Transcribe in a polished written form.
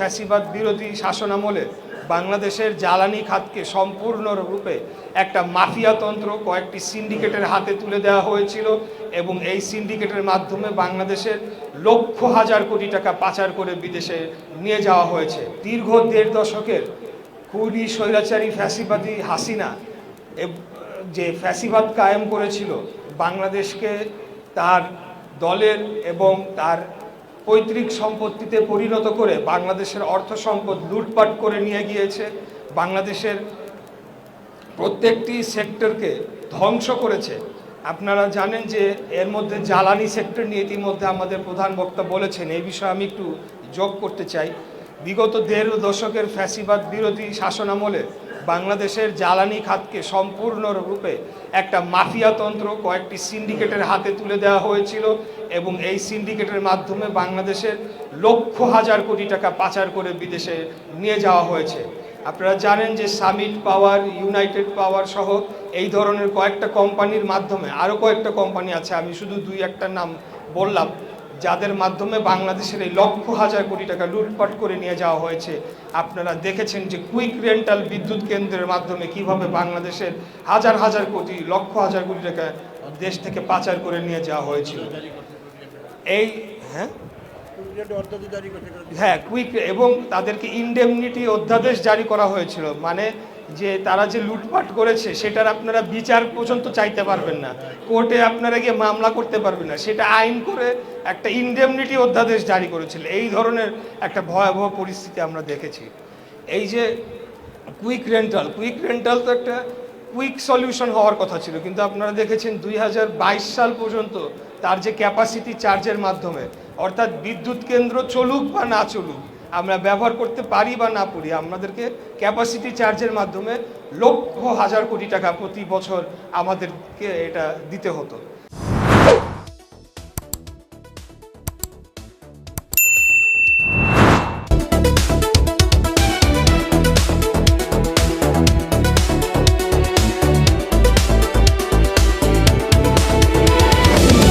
ফ্যাসিবাদ বিরোধী শাসনামলে বাংলাদেশের জ্বালানি খাতকে সম্পূর্ণরূপে একটা মাফিয়াতন্ত্র কয়েকটি সিন্ডিকেটের হাতে তুলে দেওয়া হয়েছিল এবং এই সিন্ডিকেটের মাধ্যমে বাংলাদেশের লক্ষ হাজার কোটি টাকা পাচার করে বিদেশে নিয়ে যাওয়া হয়েছে। দীর্ঘ ১.৫ দশকের খুনি স্বৈরাচারী ফ্যাসিবাদী হাসিনা যে ফ্যাসিবাদ কায়েম করেছিল, বাংলাদেশকে তার দলের এবং তার পৈতৃক সম্পত্তিতে পরিণত করে বাংলাদেশের অর্থ সম্পদ লুটপাট করে নিয়ে গিয়েছে, বাংলাদেশের প্রত্যেকটি সেক্টরকে ধ্বংস করেছে। আপনারা জানেন যে এর মধ্যে জ্বালানি সেক্টর নিয়ে ইতিমধ্যে আমাদের প্রধান বক্তা বলেছেন, এই বিষয়ে আমি একটু যোগ করতে চাই। বিগত ১.৫ দশকের ফ্যাসিবাদ বিরোধী শাসনামলে বাংলাদেশের জ্বালানি খাতকে সম্পূর্ণরূপে একটা মাফিয়াতন্ত্র কয়েকটি সিন্ডিকেটের হাতে তুলে দেওয়া হয়েছিল এবং এই সিন্ডিকেটের মাধ্যমে বাংলাদেশের লক্ষ হাজার কোটি টাকা পাচার করে বিদেশে নিয়ে যাওয়া হয়েছে। আপনারা জানেন যে সামিট পাওয়ার, ইউনাইটেড পাওয়ার সহ এই ধরনের কয়েকটা কোম্পানির মাধ্যমে, আরও কয়েকটা কোম্পানি আছে, আমি শুধু ২-১টার নাম বললাম, যাদের মাধ্যমে বাংলাদেশের এই লক্ষ হাজার কোটি টাকা লুটপাট করে নিয়ে যাওয়া হয়েছে। আপনারা দেখেছেন যে কুইক রেন্টাল বিদ্যুৎ কেন্দ্রের মাধ্যমে কিভাবে বাংলাদেশের হাজার হাজার কোটি, লক্ষ হাজার কোটি টাকা দেশ থেকে পাচার করে নিয়ে যাওয়া হয়েছিল। এই কুইক, এবং তাদেরকে ইনডেমনিটি অধ্যাদেশ জারি করা হয়েছিল, মানে যে তারা যে লুটপাট করেছে সেটার আপনারা বিচার পর্যন্ত চাইতে পারবেন না, কোর্টে আপনারা গিয়ে মামলা করতে পারবেন না, সেটা আইন করে একটা ইনডেমনিটি অধ্যাদেশ জারি করেছিল। এই ধরনের একটা ভয়াবহ পরিস্থিতি আমরা দেখেছি। এই যে কুইক রেন্টাল তো একটা কুইক সলিউশন হওয়ার কথা ছিল, কিন্তু আপনারা দেখেছেন ২০২২ সাল পর্যন্ত তার যে ক্যাপাসিটি চার্জের মাধ্যমে, অর্থাৎ বিদ্যুৎ কেন্দ্র চলুক বা না চলুক, আমরা ব্যবহার করতে পারি বা না পারি, আমাদেরকে ক্যাপাসিটি চার্জের মাধ্যমে লক্ষ হাজার কোটি টাকা প্রতি বছর আমাদেরকে এটা দিতে হতো।